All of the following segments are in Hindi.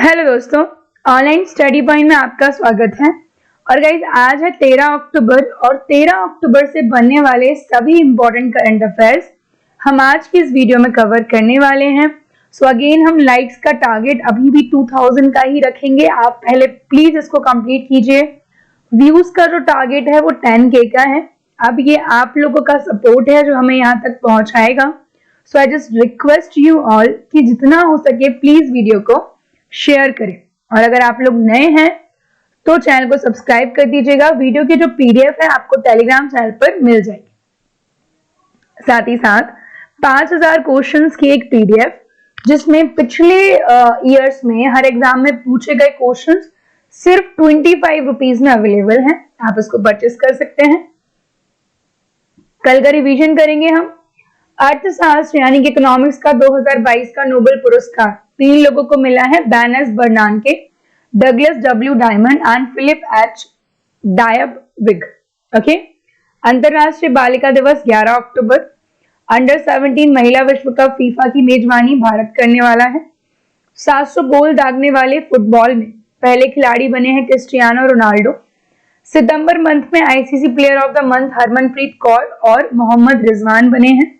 हेलो दोस्तों, ऑनलाइन स्टडी पॉइंट में आपका स्वागत है। और गाइज आज है 13 अक्टूबर और 13 अक्टूबर से बनने वाले सभी इंपॉर्टेंट करंट अफेयर्स हम आज की इस वीडियो में कवर करने वाले हैं। सो अगेन हम लाइक्स का टारगेट अभी भी 2000 का ही रखेंगे। आप पहले प्लीज इसको कंप्लीट कीजिए। व्यूज का जो टारगेट है वो 10K का है। अब ये आप लोगों का सपोर्ट है जो हमें यहाँ तक पहुंचाएगा। So I just request you all कि जितना हो सके प्लीज वीडियो को शेयर करें। और अगर आप लोग नए हैं तो चैनल को सब्सक्राइब कर दीजिएगा। वीडियो की जो पीडीएफ है आपको टेलीग्राम चैनल पर मिल जाएगी। साथ ही साथ 5000 क्वेश्चंस की एक पीडीएफ जिसमें पिछले ईयर्स में हर एग्जाम में पूछे गए क्वेश्चंस सिर्फ 25 रुपीज में अवेलेबल है। आप इसको परचेस कर सकते हैं। कल का रिवीजन करेंगे हम। अर्थशास्त्र यानी कि इकोनॉमिक्स का 2022 का नोबेल पुरस्कार 3 लोगों को मिला है। Ben S Bernanke, Douglas W Diamond and Philip H Dybvig. Okay. अंतरराष्ट्रीय बालिका दिवस 11 अक्टूबर। अंडर 17 महिला विश्व कप फीफा की मेजबानी भारत करने वाला है। 700 गोल दागने वाले फुटबॉल में पहले खिलाड़ी बने हैं क्रिस्टियानो रोनाल्डो। सितंबर मंथ में ICC player of the month Harmanpreet Kaur और मोहम्मद रिजवान बने हैं।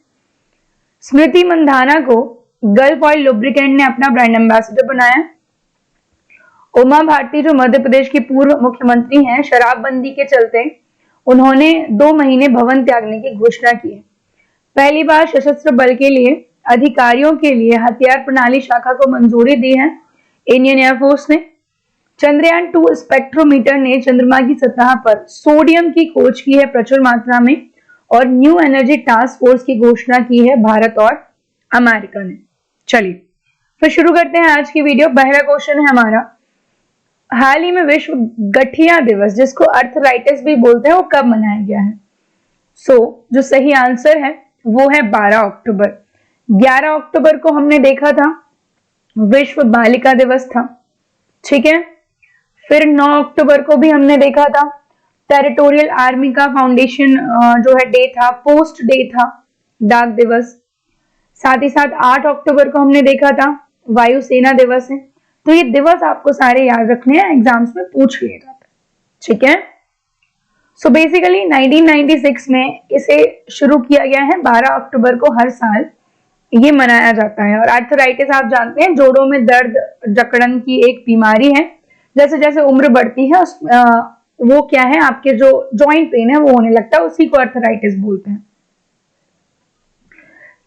स्मृति मंधाना को गल्फ ऑयल लुब्रिकेंट ने अपना ब्रांड एम्बेसडर बनाया। उमा भारती जो मध्य प्रदेश की पूर्व मुख्यमंत्री हैं, शराबबंदी के चलते उन्होंने 2 महीने भवन त्यागने की घोषणा की है। पहली बार सशस्त्र बल के लिए अधिकारियों के लिए हथियार प्रणाली शाखा को मंजूरी दी है इंडियन एयरफोर्स ने। चंद्रयान 2 स्पेक्ट्रोमीटर ने चंद्रमा की सतह पर सोडियम की खोज की है प्रचुर मात्रा में। और न्यू एनर्जी टास्क फोर्स की घोषणा की है भारत और अमेरिका ने। चलिए फिर शुरू करते हैं आज की वीडियो। पहला क्वेश्चन है हमारा, हाल ही में विश्व गठिया दिवस जिसको अर्थराइटिस भी बोलते हैं वो कब मनाया गया है? जो सही आंसर है वो है 12 अक्टूबर। 11 अक्टूबर को हमने देखा था विश्व बालिका दिवस था, ठीक है। फिर 9 अक्टूबर को भी हमने देखा था टेरिटोरियल आर्मी का फाउंडेशन जो है डे था, पोस्ट डे था, डाक दिवस। साथ ही साथ 8 अक्टूबर को हमने देखा था वायुसेना दिवस है। तो ये दिवस आपको सारे याद रखने हैं, एग्जाम्स में पूछ लिए जाते हैं, ठीक है। सो बेसिकली 1996 में इसे शुरू किया गया है। 12 अक्टूबर को हर साल ये मनाया जाता है। और आर्थराइटिस आप जानते हैं जोड़ों में दर्द जकड़न की एक बीमारी है। जैसे जैसे उम्र बढ़ती है वो क्या है, आपके जो जॉइंट पेन है वो होने लगता है, उसी को आर्थराइटिस बोलते हैं।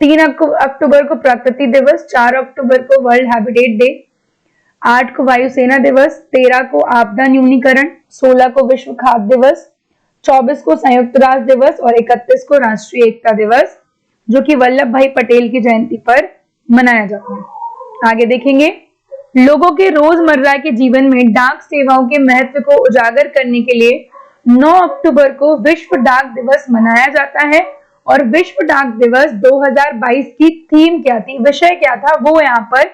3 अक्टूबर को प्रकृति दिवस, 4 अक्टूबर को वर्ल्ड हैबिटेट डे, 8 को वायुसेना दिवस, 13 को आपदा न्यूनीकरण, 16 को विश्व खाद्य दिवस, 24 को संयुक्त राष्ट्र दिवस और 31 को राष्ट्रीय एकता दिवस जो कि वल्लभ भाई पटेल की जयंती पर मनाया जाता है। आगे देखेंगे, लोगों के रोजमर्रा के जीवन में डाक सेवाओं के महत्व को उजागर करने के लिए 9 अक्टूबर को विश्व डाक दिवस मनाया जाता है। और विश्व डाक दिवस 2022 की थीम क्या थी, विषय क्या था, वो यहाँ पर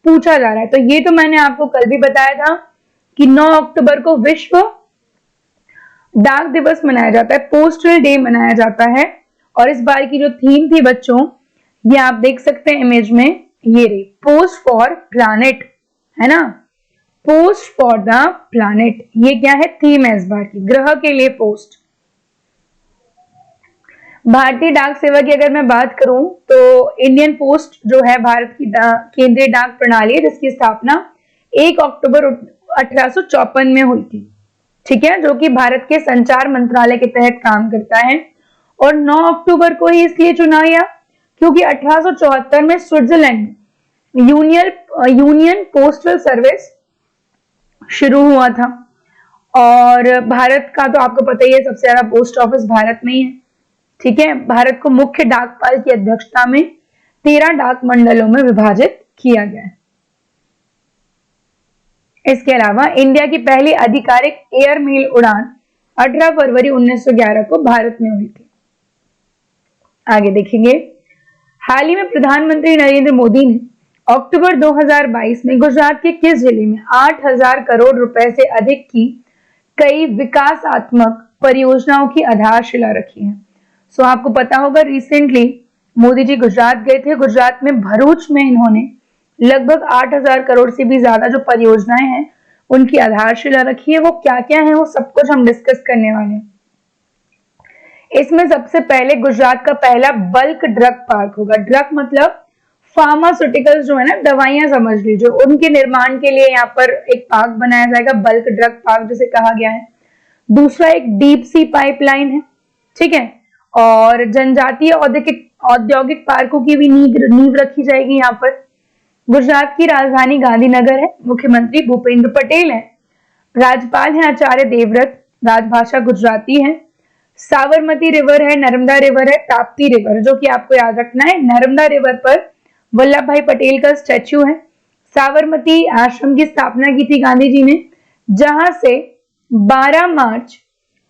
पूछा जा रहा है। तो ये तो मैंने आपको कल भी बताया था कि 9 अक्टूबर को विश्व डाक दिवस मनाया जाता है, पोस्टल डे मनाया जाता है। और इस बार की जो थीम थी बच्चों, ये आप देख सकते हैं इमेज में, ये रही, पोस्ट फॉर प्लैनेट, है ना, पोस्ट फॉर द प्लैनेट। ये क्या है, थीम है इस बार की, ग्रह के लिए पोस्ट। भारतीय डाक सेवा की अगर मैं बात करूं तो इंडियन पोस्ट जो है भारत की केंद्रीय डाक प्रणाली है जिसकी स्थापना 1 अक्टूबर 1854 में हुई थी, ठीक है, जो कि भारत के संचार मंत्रालय के तहत काम करता है। और 9 अक्टूबर को ही इसलिए चुना गया क्योंकि 1874 में स्विट्जरलैंड यूनियन पोस्टल सर्विस शुरू हुआ था। और भारत का तो आपको पता ही है सबसे ज्यादा पोस्ट ऑफिस भारत में ही है, ठीक है। भारत को मुख्य डाकपाल की अध्यक्षता में 13 डाक मंडलों में विभाजित किया गया है। इसके अलावा इंडिया की पहली आधिकारिक एयर मेल उड़ान 18 फरवरी 1911 को भारत में हुई थी। आगे देखेंगे, हाल ही में प्रधानमंत्री नरेंद्र मोदी ने अक्टूबर 2022 में गुजरात के किस जिले में 8000 करोड़ रुपए से अधिक की कई विकासात्मक परियोजनाओं की आधारशिला रखी है? आपको पता होगा रिसेंटली मोदी जी गुजरात गए थे। गुजरात में भरूच में इन्होंने लगभग 8,000 करोड़ से भी ज्यादा जो परियोजनाएं हैं उनकी आधारशिला रखी है। वो क्या क्या है वो सब कुछ हम डिस्कस करने वाले हैं। इसमें सबसे पहले गुजरात का पहला बल्क ड्रग पार्क होगा। ड्रग मतलब फार्मास्यूटिकल्स जो है ना, दवाइयां समझ लीजिए, उनके निर्माण के लिए यहाँ पर एक पार्क बनाया जाएगा, बल्क ड्रग पार्क जिसे कहा गया है। दूसरा एक डीप सी पाइपलाइन है, ठीक है, और जनजातीय औद्योगिक पार्कों की भी नींव रखी जाएगी यहाँ पर। गुजरात की राजधानी गांधीनगर है, मुख्यमंत्री भूपेंद्र पटेल है, राज्यपाल है आचार्य देवव्रत, राजभाषा गुजराती है। साबरमती रिवर है, नर्मदा रिवर है, ताप्ती रिवर, जो कि आपको याद रखना है। नर्मदा रिवर पर वल्लभ भाई पटेल का स्टैच्यू है। साबरमती आश्रम की स्थापना की थी गांधी जी ने, जहां से 12 मार्च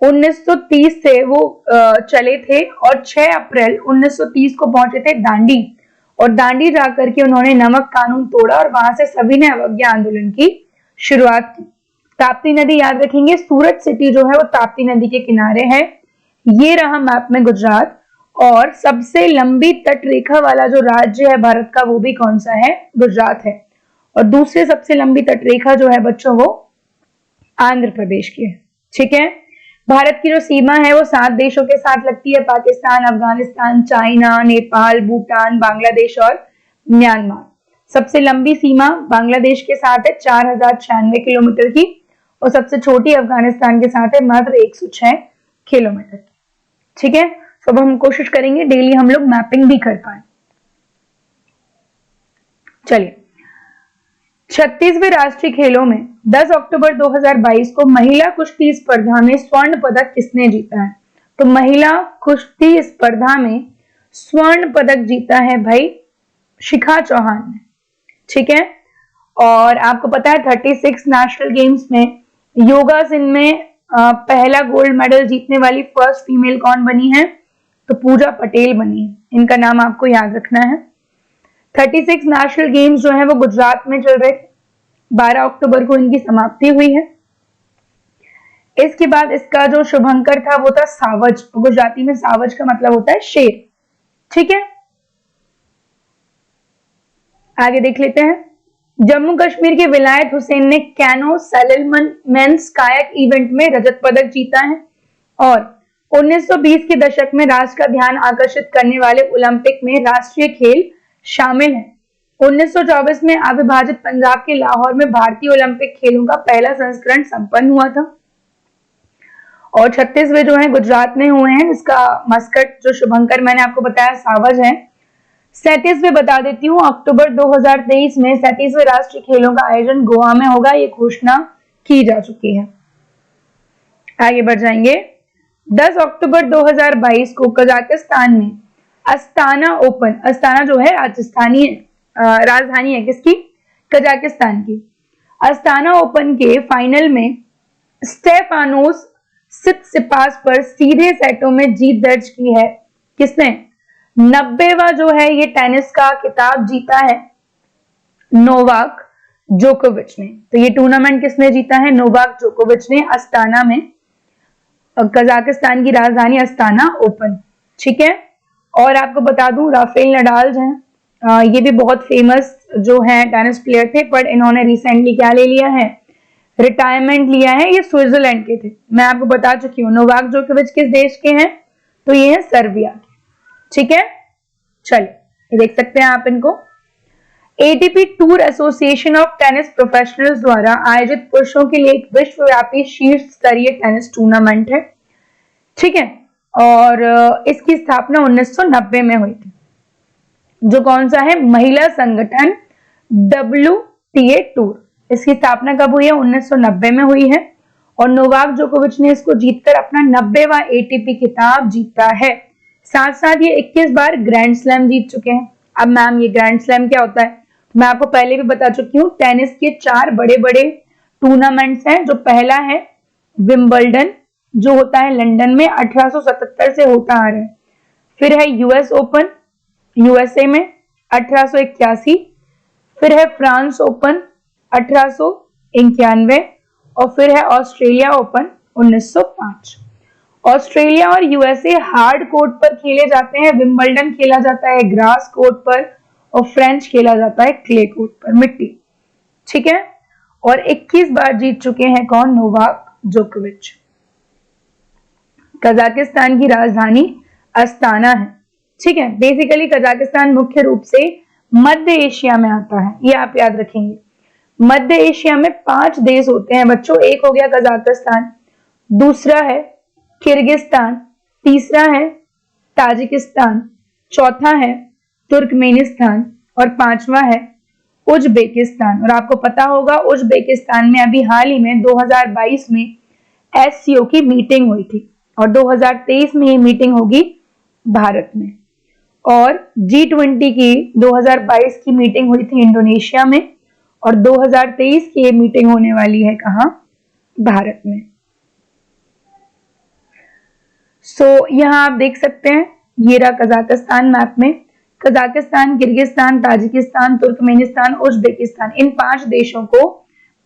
1930 से वो चले थे और 6 अप्रैल 1930 को पहुंचे थे दांडी, और दांडी जाकर के उन्होंने नमक कानून तोड़ा और वहां से सभी ने अवज्ञा आंदोलन की शुरुआत की। ताप्ती नदी याद रखेंगे, सूरत सिटी जो है वो ताप्ती नदी के किनारे है। ये रहा मैप में गुजरात। और सबसे लंबी तट रेखा वाला जो राज्य है भारत का वो भी कौन सा है? गुजरात है। और दूसरे सबसे लंबी तट रेखा जो है बच्चों वो आंध्र प्रदेश की है, ठीक है। भारत की जो सीमा है वो 7 देशों के साथ लगती है, पाकिस्तान, अफगानिस्तान, चाइना, नेपाल, भूटान, बांग्लादेश और म्यांमार। सबसे लंबी सीमा बांग्लादेश के साथ है 4096 किलोमीटर की, और सबसे छोटी अफगानिस्तान के साथ है मात्र 106 किलोमीटर की, ठीक है। तो अब हम कोशिश करेंगे डेली हम लोग मैपिंग भी कर पाए। चलिए, 36वें राष्ट्रीय खेलों में 10 अक्टूबर 2022 को महिला कुश्ती स्पर्धा में स्वर्ण पदक किसने जीता है? तो महिला कुश्ती स्पर्धा में स्वर्ण पदक जीता है भाई शिखा चौहान ने, ठीक है। और आपको पता है 36 नेशनल गेम्स में योगासन में पहला गोल्ड मेडल जीतने वाली फर्स्ट फीमेल कौन बनी है? तो पूजा पटेल बनी है। इनका नाम आपको याद रखना है। 36 नेशनल गेम्स जो है वो गुजरात में चल रहे थे। 12 अक्टूबर को इनकी समाप्ति हुई है। इसके बाद इसका जो शुभंकर था वो था सावज। गुजराती में सावज का मतलब होता है शेर, ठीक है। आगे देख लेते हैं। जम्मू कश्मीर के विलायत हुसैन ने कैनो सैलमन मेंस कायक इवेंट में रजत पदक जीता है। और 1920 के दशक में राष्ट्र का ध्यान आकर्षित करने वाले ओलंपिक में राष्ट्रीय खेल शामिल है। 1924 में अविभाजित पंजाब के लाहौर में भारतीय ओलंपिक खेलों का पहला संस्करण संपन्न हुआ था। और 36वें जो है गुजरात में हुए हैं, इसका मस्कट जो शुभंकर मैंने आपको बताया सावज है। 37वें बता देती हूँ, अक्टूबर 2023 में 37वें राष्ट्रीय खेलों का आयोजन गोवा में होगा, ये घोषणा की जा चुकी है। आगे बढ़ जाएंगे। 10 अक्टूबर 2022 को कजाकिस्तान में अस्ताना ओपन, अस्ताना जो है राजधानी है किसकी? कजाकिस्तान की। अस्ताना ओपन के फाइनल में स्टेफानोस सित्सिपास पर सीधे सेटों में जीत दर्ज की है। किसने? 90वां जो है ये टेनिस का खिताब जीता है नोवाक जोकोविच ने। तो ये टूर्नामेंट किसने जीता है? नोवाक जोकोविच ने, अस्ताना में, कजाकिस्तान की राजधानी अस्ताना ओपन, ठीक है। और आपको बता दूं राफेल नडाल जो हैं, ये भी बहुत फेमस जो है टेनिस प्लेयर थे, पर इन्होंने रिसेंटली क्या ले लिया है? रिटायरमेंट लिया है। ये स्विट्जरलैंड के थे, मैं आपको बता चुकी हूँ। नोवाक जोकोविच किस देश के हैं? तो ये है सर्बिया के, ठीक है। चलिए देख सकते हैं आप इनको। ATP tour association of tennis professionals द्वारा आयोजित पुरुषों के लिए एक विश्वव्यापी शीर्ष स्तरीय टेनिस टूर्नामेंट है, ठीक है। और इसकी स्थापना 1990 में हुई थी। जो कौन सा है? महिला संगठन WTA टूर। इसकी स्थापना कब हुई है? 1990 में हुई है। और नोवाक जोकोविच ने इसको जीतकर अपना 90वां एटीपी खिताब जीता है। साथ साथ ये 21 बार ग्रैंड स्लैम जीत चुके हैं। अब मैम ये ग्रैंड स्लैम क्या होता है? मैं आपको पहले भी बता चुकी हूँ। टेनिस के 4 बड़े बड़े टूर्नामेंट्स हैं। जो पहला है विंबलडन, जो होता है लंदन में, 1877 से होता आ रहा है। फिर है यूएस ओपन यूएसए में 1881। फिर है फ्रांस ओपन 1891। और फिर है ऑस्ट्रेलिया ओपन 1905। ऑस्ट्रेलिया और यूएसए हार्ड कोर्ट पर खेले जाते हैं। विंबलडन खेला जाता है ग्रास कोर्ट पर, और फ्रेंच खेला जाता है क्ले कोर्ट पर, मिट्टी। ठीक है, और 21 बार जीत चुके हैं कौन? नोवाक जोकोविच। कजाकिस्तान की राजधानी अस्ताना है। ठीक है, बेसिकली कजाकिस्तान मुख्य रूप से मध्य एशिया में आता है, ये आप याद रखेंगे। मध्य एशिया में 5 देश होते हैं बच्चों। एक हो गया कजाकिस्तान, दूसरा है किर्गिस्तान, तीसरा है ताजिकिस्तान, चौथा है तुर्कमेनिस्तान और पांचवा है उज्बेकिस्तान। और आपको पता होगा उज्बेकिस्तान में अभी हाल ही में 2022 में एससीओ की मीटिंग हुई थी और 2023 में ये मीटिंग होगी भारत में। और G20 की 2022 की मीटिंग हुई थी इंडोनेशिया में और 2023 की ये मीटिंग होने वाली है कहां? भारत में। यहां आप देख सकते हैं, ये रहा कजाकिस्तान मैप में। Kazakhstan, Kyrgyzstan, Tajikistan, Turkmenistan, Uzbekistan, इन 5 देशों को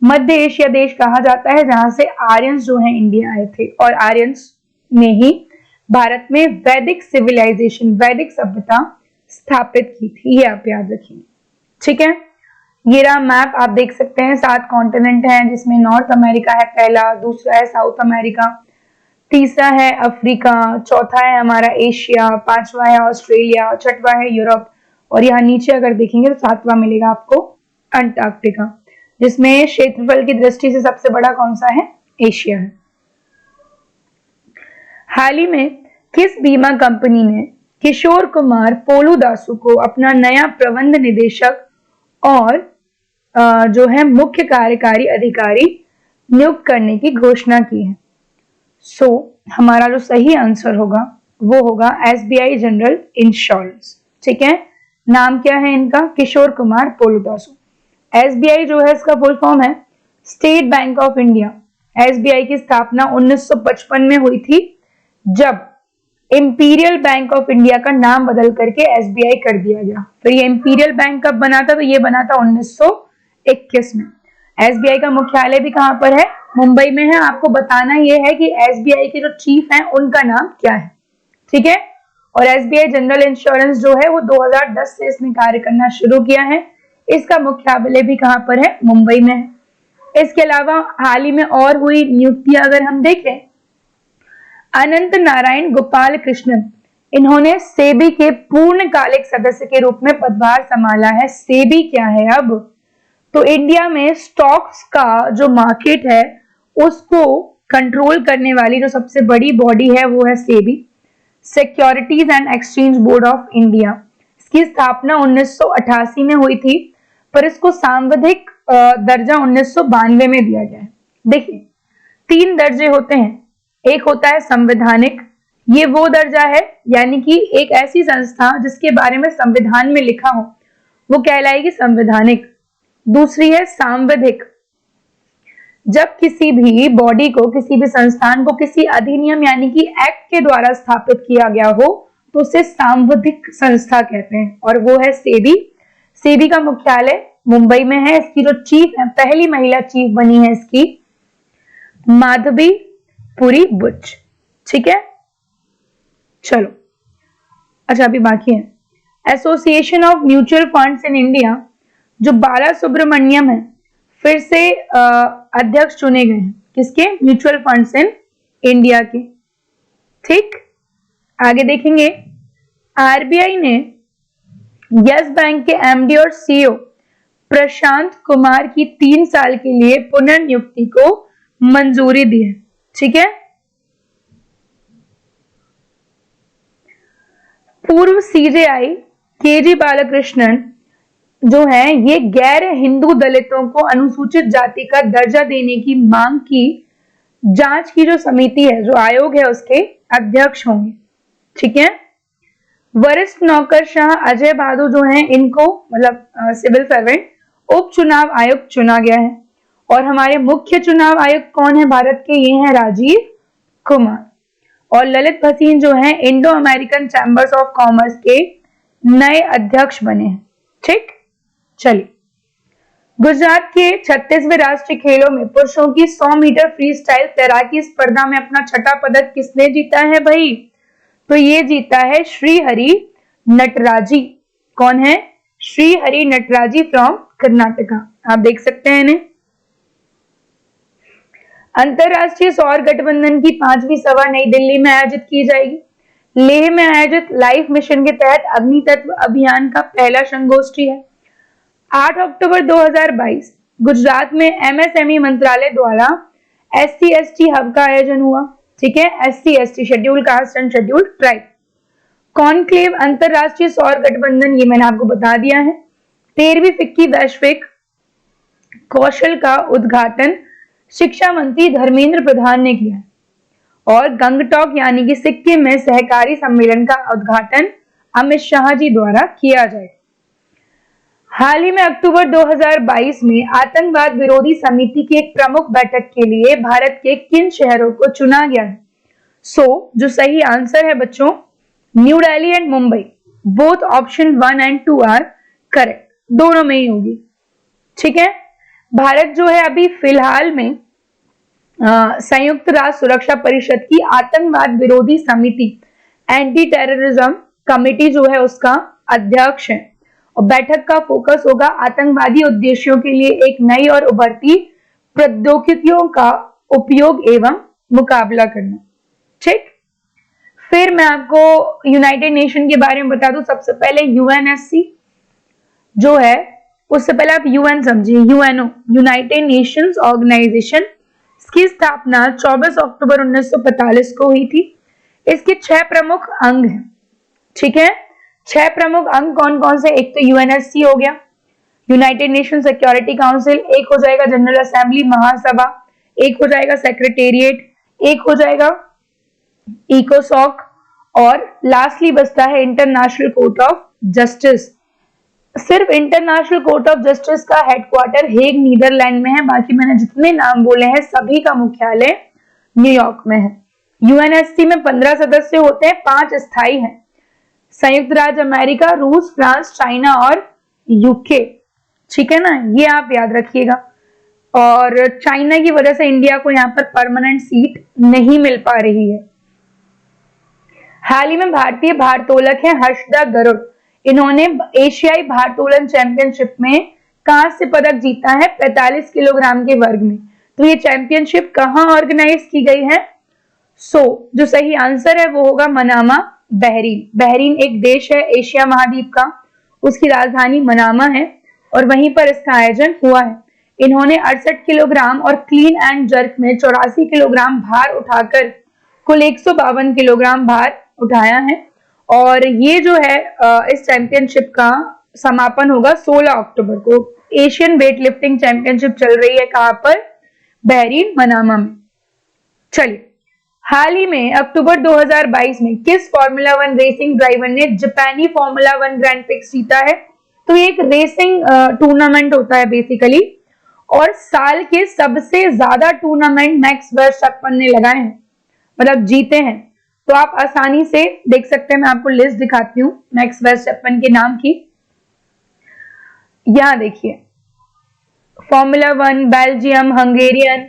मध्य एशिया देश कहा जाता है, जहां से आर्यंस जो है इंडिया आए थे और आर्यंस ने ही भारत में वैदिक सिविलाइजेशन, वैदिक सभ्यता स्थापित की थी, ये आप याद रखिए। ठीक है, ये रहा मैप, आप देख सकते हैं 7 कॉन्टिनेंट हैं, जिसमें नॉर्थ अमेरिका है पहला, दूसरा है साउथ अमेरिका, तीसरा है अफ्रीका, चौथा है हमारा एशिया, पांचवा है ऑस्ट्रेलिया, छठवा है यूरोप और यहाँ नीचे अगर देखेंगे तो 7वां मिलेगा आपको अंटार्कटिका, जिसमें क्षेत्रफल की दृष्टि से सबसे बड़ा कौन सा है? एशिया है। हाल ही में किस बीमा कंपनी ने किशोर कुमार पोलूदासु को अपना नया प्रबंध निदेशक और जो है मुख्य कार्यकारी अधिकारी नियुक्त करने की घोषणा की है? हमारा जो सही आंसर होगा वो होगा SBI जनरल इंश्योरेंस। ठीक है, नाम क्या है इनका? किशोर कुमार पोलूदासु। SBI जो है इसका फुल फॉर्म है state bank of India. SBI की स्थापना 1955 में हुई थी, जब इंपीरियल बैंक ऑफ इंडिया का नाम बदल करके SBI कर दिया गया। तो ये इंपीरियल बैंक कब बना था? तो ये बना था 1921 में। SBI का मुख्यालय भी कहां पर है? मुंबई में है। आपको बताना यह है कि SBI के जो चीफ हैं उनका नाम क्या है। ठीक है, और SBI जनरल इंश्योरेंस जो है वो 2010 से इसने कार्य करना शुरू किया है। इसका मुख्यालय भी कहां पर है? मुंबई में है। इसके अलावा हाल ही में और हुई नियुक्तियां अगर हम देखें, अनंत नारायण गोपाल कृष्णन, इन्होंने सेबी के पूर्णकालिक सदस्य के रूप में पदभार संभाला है। सेबी क्या है अब? तो इंडिया में स्टॉक्स का जो मार्केट है उसको कंट्रोल करने वाली जो सबसे बड़ी बॉडी है वो है SEBI, securities and exchange board of India. इसकी स्थापना 1988 में हुई थी, पर इसको सांविधिक दर्जा 1992 में दिया गया है। देखिए 3 दर्जे होते हैं, एक होता है संवैधानिक, ये वो दर्जा है यानी कि एक ऐसी संस्था जिसके बारे में संविधान में लिखा हो वो कहलाएगी संवैधानिक। दूसरी है सांविधिक, जब किसी भी बॉडी को, किसी भी संस्थान को किसी अधिनियम यानी कि एक्ट के द्वारा स्थापित किया गया हो तो उसे सांविधिक संस्था कहते हैं, और वो है सेबी। सेबी का मुख्यालय मुंबई में है। इसकी जो चीफ है, पहली महिला चीफ बनी है इसकी माधवी पुरी बुच। ठीक है, चलो अच्छा अभी बाकी है association of mutual funds in India, जो बाला सुब्रमण्यम है फिर से अध्यक्ष चुने गए हैं। किसके? म्यूचुअल फंड्स इन इंडिया के। ठीक, आगे देखेंगे आरबीआई ने यस बैंक के एमडी और सीईओ प्रशांत कुमार की 3 साल के लिए पुनर्नियुक्ति को मंजूरी दी है। ठीक है, पूर्व सीजेआई केजी बालाकृष्णन जो है ये गैर हिंदू दलितों को अनुसूचित जाति का दर्जा देने की मांग की जांच की जो समिति है, जो आयोग है, उसके अध्यक्ष होंगे। ठीक है, वरिष्ठ नौकरशाह अजय भादु जो हैं इनको मतलब सिविल सर्वेंट उपचुनाव आयुक्त चुना गया है। और हमारे मुख्य चुनाव आयुक्त कौन है भारत के? ये हैं राजीव कुमार। और ललित भसीन जो हैं Indo American chambers of commerce के नए अध्यक्ष बने हैं। ठीक, चलिए गुजरात के 36वें राष्ट्रीय खेलों में पुरुषों की 100 मीटर फ्री स्टाइल तैराकी स्पर्धा में अपना 6ठा पदक किसने जीता है भाई? तो ये जीता है श्रीहरि नटराजी। कौन है? श्री हरि नटराजी फ्रॉम कर्नाटका। आप देख सकते हैं इन्हें। अंतरराष्ट्रीय सौर गठबंधन की 5वीं सभा नई दिल्ली में आयोजित की जाएगी। लेह में आयोजित लाइफ मिशन के तहत अग्नि तत्व अभियान का पहला संगोष्ठी है। 8 अक्टूबर 2022 गुजरात में एमएसएमई मंत्रालय द्वारा SC/ST हब का आयोजन हुआ। ठीक है, SC/ST schedule caste and schedule tribe. Conclave अंतरराष्ट्रीय सौर गठबंधन, ये मैंने आपको बता दिया है। 13वीं फिक्की वैश्विक कौशल का उद्घाटन शिक्षा मंत्री धर्मेंद्र प्रधान ने किया और गंगटॉक यानी कि सिक्किम में सहकारी सम्मेलन का उद्घाटन अमित शाह जी द्वारा किया जाएगा। हाल ही में अक्टूबर 2022 में आतंकवाद विरोधी समिति की एक प्रमुख बैठक के लिए भारत के किन शहरों को चुना गया है? जो सही आंसर है बच्चों, New Delhi and Mumbai. Both option 1 and 2 are correct, दोनों में ही होगी। ठीक है, भारत जो है अभी फिलहाल में संयुक्त राष्ट्र सुरक्षा परिषद की आतंकवाद विरोधी समिति एंटी टेररिज्म कमेटी जो है उसका अध्यक्ष है और बैठक का फोकस होगा आतंकवादी उद्देश्यों के लिए एक नई और उभरती प्रौद्योगिकियों का उपयोग एवं मुकाबला करना। ठीक, फिर मैं आपको यूनाइटेड नेशन के बारे में बता दूं। सबसे पहले यूएनएससी जो है, उससे पहले आप यूएन समझिए, यूएनओ यूनाइटेड नेशंस ऑर्गेनाइजेशन। इसकी स्थापना 24 अक्टूबर 1945 को हुई थी। इसके 6 प्रमुख अंग हैं। ठीक है, 6 प्रमुख अंग कौन कौन से? एक तो यूएनएससी हो गया, यूनाइटेड नेशन सिक्योरिटी काउंसिल, एक हो जाएगा जनरल असेंबली महासभा, एक हो जाएगा सेक्रेटेरिएट, एक हो जाएगा इकोसॉक और लास्टली बचता है इंटरनेशनल कोर्ट ऑफ जस्टिस। सिर्फ इंटरनेशनल कोर्ट ऑफ जस्टिस का हेडक्वार्टर हेग नीदरलैंड में है, बाकी मैंने जितने नाम बोले हैं सभी का मुख्यालय न्यूयॉर्क में है। यूएनएससी में 15 सदस्य होते हैं, 5 स्थायी हैं। संयुक्त राज्य अमेरिका, रूस, फ्रांस, चाइना और यूके। ठीक है ना, ये आप याद रखिएगा। और चाइना की वजह से इंडिया को यहाँ पर परमानेंट सीट नहीं मिल पा रही है। हाल ही में भारतीय भारोत्तोलक है हर्षदा गरुड़। इन्होंने एशियाई भारोत्तोलन चैंपियनशिप में कांस्य पदक जीता है 45 किलोग्राम के वर्ग में। तो ये चैंपियनशिप कहाँ ऑर्गेनाइज की गई है? जो सही आंसर है वो होगा मनामा, बहरीन। बहरीन एक देश है एशिया महाद्वीप का, उसकी राजधानी मनामा है और वहीं पर इसका आयोजन हुआ है। इन्होंने 68 किलोग्राम और क्लीन एंड जर्क में 84 किलोग्राम भार उठाकर कुल 152 किलोग्राम भार उठाया है। और ये जो है इस चैंपियनशिप का समापन होगा 16 अक्टूबर को। एशियन वेट लिफ्टिंग चैंपियनशिप चल रही है कहां पर? बहरीन, मनामा में। चलिए, हाल ही में अक्टूबर 2022 में किस फॉर्मूला 1 रेसिंग ड्राइवर ने जापानी फॉर्मूला 1 ग्रैंड प्रिक्स जीता है? तो ये एक रेसिंग टूर्नामेंट होता है बेसिकली, और साल के सबसे ज्यादा टूर्नामेंट मैक्स वर्स्टैपेन ने लगाए हैं, मतलब जीते हैं। तो आप आसानी से देख सकते हैं, मैं आपको लिस्ट दिखाती हूँ मैक्स वर्स्टैपेन के नाम की। यहां देखिए, फॉर्मूला 1 बेल्जियम, हंगेरियन,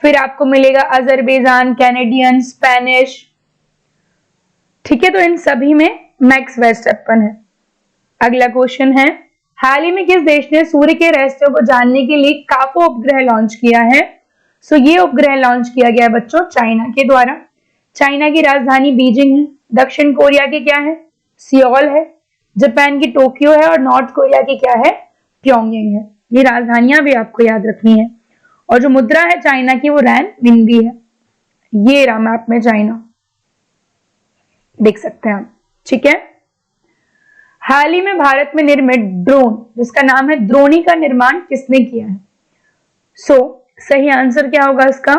फिर आपको मिलेगा अजरबैजान, कैनेडियन, स्पेनिश। ठीक है, तो इन सभी में मैक्स वर्स्टैपेन है। अगला क्वेश्चन है, हाल ही में किस देश ने सूर्य के रहस्यों को जानने के लिए काफो उपग्रह लॉन्च किया है? ये उपग्रह लॉन्च किया गया है बच्चों चाइना के द्वारा। चाइना की राजधानी बीजिंग है, दक्षिण कोरिया की क्या है? सियोल है, जापान की टोक्यो है और नॉर्थ कोरिया की क्या है? प्योंगयांग है। ये राजधानियां भी आपको याद रखनी है। और जो मुद्रा है चाइना की वो रैन मिनबी है। ये रहा मैप में चाइना, देख सकते हैं आप। ठीक है, हाल ही में भारत में निर्मित ड्रोन जिसका नाम है द्रोणी का निर्माण किसने किया है? सही आंसर क्या होगा इसका?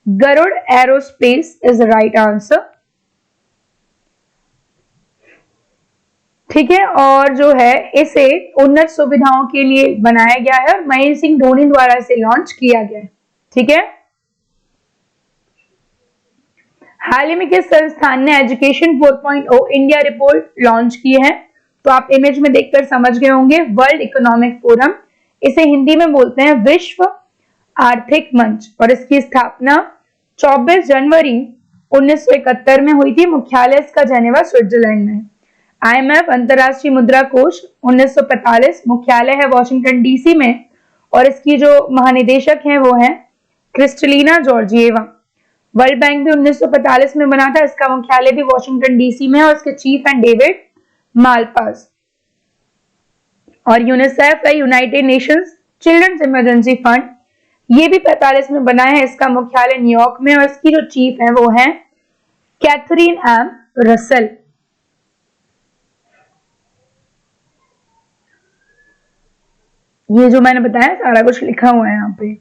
Garuda aerospace is the right answer. ठीक है, और जो है इसे उन्नत सुविधाओं के लिए बनाया गया है और महेंद्र सिंह धोनी द्वारा इसे लॉन्च किया गया है। ठीक है, हाल ही में किस संस्थान ने एजुकेशन 4.0 इंडिया रिपोर्ट लॉन्च की है? तो आप इमेज में देखकर समझ गए होंगे, वर्ल्ड इकोनॉमिक फोरम। इसे हिंदी में बोलते हैं विश्व आर्थिक मंच, और इसकी स्थापना 24 जनवरी 1971 में हुई थी। मुख्यालय इसका जेनेवा, स्विट्जरलैंड में है। IMF अंतर्राष्ट्रीय मुद्रा कोष 1945, मुख्यालय है वॉशिंगटन डीसी में और इसकी जो महानिदेशक हैं वो हैं क्रिस्टलिना जॉर्जिएवा। वर्ल्ड बैंक भी 1945 में बना था, इसका मुख्यालय भी वॉशिंगटन डीसी में है और इसके चीफ हैं डेविड मालपास। और यूनिसेफ है United Nations children's emergency fund, ये भी 45 में बना है, इसका मुख्यालय न्यूयॉर्क में और इसकी जो चीफ है वो है कैथरीन एम रसल। ये जो मैंने बताया सारा कुछ लिखा हुआ है यहाँ पे।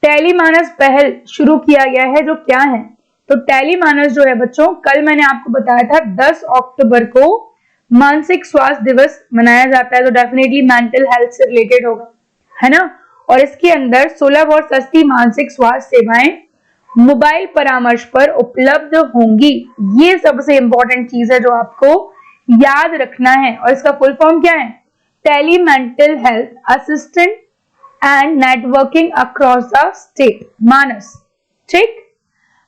टेलीमानस पहल शुरू किया गया है, जो क्या है? तो टेलीमानस जो है बच्चों, कल मैंने आपको बताया था 10 अक्टूबर को मानसिक स्वास्थ्य दिवस मनाया जाता है, तो डेफिनेटली मेंटल हेल्थ से रिलेटेड होगा, है ना। और इसके अंदर सुलभ और सस्ती मानसिक स्वास्थ्य सेवाएं मोबाइल परामर्श पर उपलब्ध होंगी। ये सबसे इंपॉर्टेंट चीज है जो आपको याद रखना है। और इसका फुल फॉर्म क्या है? Tele mental health assistant and networking across the state, Manas. ठीक।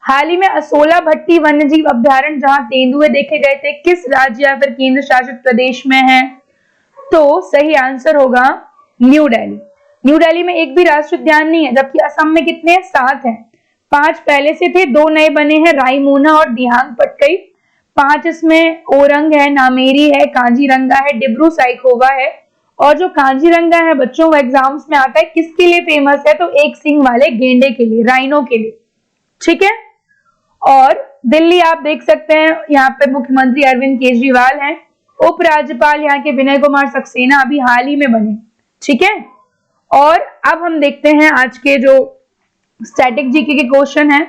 हाल ही में असोला भट्टी वन्यजीव अभ्यारण्य जहां तेंदुए देखे गए थे, किस राज्य या फिर केंद्र शासित प्रदेश में है? तो सही आंसर होगा न्यू दिल्ली। न्यू दिल्ली में एक भी राष्ट्रीय उद्यान नहीं है, जबकि असम में कितने? 7 हैं। 5 पहले से थे, 2 नए बने हैं, रायमोना और दिहांग पटकई। 5 इसमें ओरंग है, नामेरी है, कांजीरंगा है, डिब्रू साइखोवा है। और जो कांजीरंगा है बच्चों, वो एग्जाम्स में आता है, किसके लिए फेमस है? तो एक सिंग वाले गेंडे के लिए, राइनो के लिए। ठीक है। और दिल्ली आप देख सकते हैं, यहाँ पे मुख्यमंत्री अरविंद केजरीवाल हैं, उपराज्यपाल यहाँ के विनय कुमार सक्सेना अभी हाल ही में बने। ठीक है। और अब हम देखते हैं आज के जो स्टैटिक जीके के क्वेश्चन है।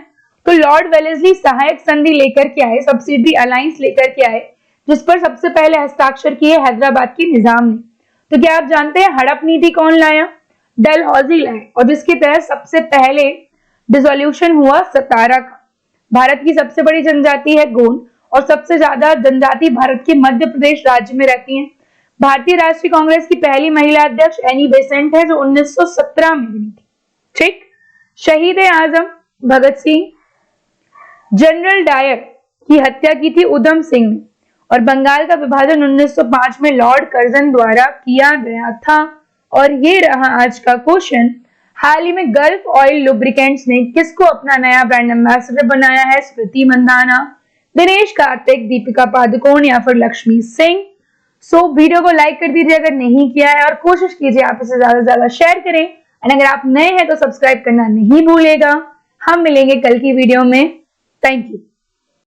तो लॉर्ड वेलेस्ली सहायक संधि लेकर के आए, सब्सिडरी अलायंस लेकर के आए, जिस पर सबसे पहले हस्ताक्षर किए हैदराबाद के निजाम ने। तो क्या आप जानते हैं हड़प नीति कौन लाया? डलहौजी लाए, और जिसके तहत सबसे पहले डिसोल्यूशन हुआ सतारा का। भारत की सबसे बड़ी जनजाति है गोंड और सबसे ज्यादा जनजाति भारत के मध्य प्रदेश राज्य में रहती हैं। भारतीय राष्ट्रीय कांग्रेस की पहली महिला अध्यक्ष एनी बेसेंट है, जो 1917 में बनी थी। ठीक। शहीद आजम भगत सिंह। जनरल डायर की हत्या की थी उधम सिंह ने। और बंगाल का विभाजन 1905 में लॉर्ड कर्जन द्वारा किया गया था। और ये रहा आज का क्वेश्चन। हाल ही में गल्फ ऑयल लुब्रिकेंट्स ने किसको अपना नया ब्रांड एम्बेसडर बनाया है? स्मृति मंदाना, दिनेश कार्तिक, दीपिका पादुकोण या फिर लक्ष्मी सिंह। सो वीडियो को लाइक कर दीजिए अगर नहीं किया है, और कोशिश कीजिए आप इसे ज्यादा से ज्यादा शेयर करें। और अगर आप नए हैं तो सब्सक्राइब करना नहीं भूलेगा। हम मिलेंगे कल की वीडियो में। Thank you.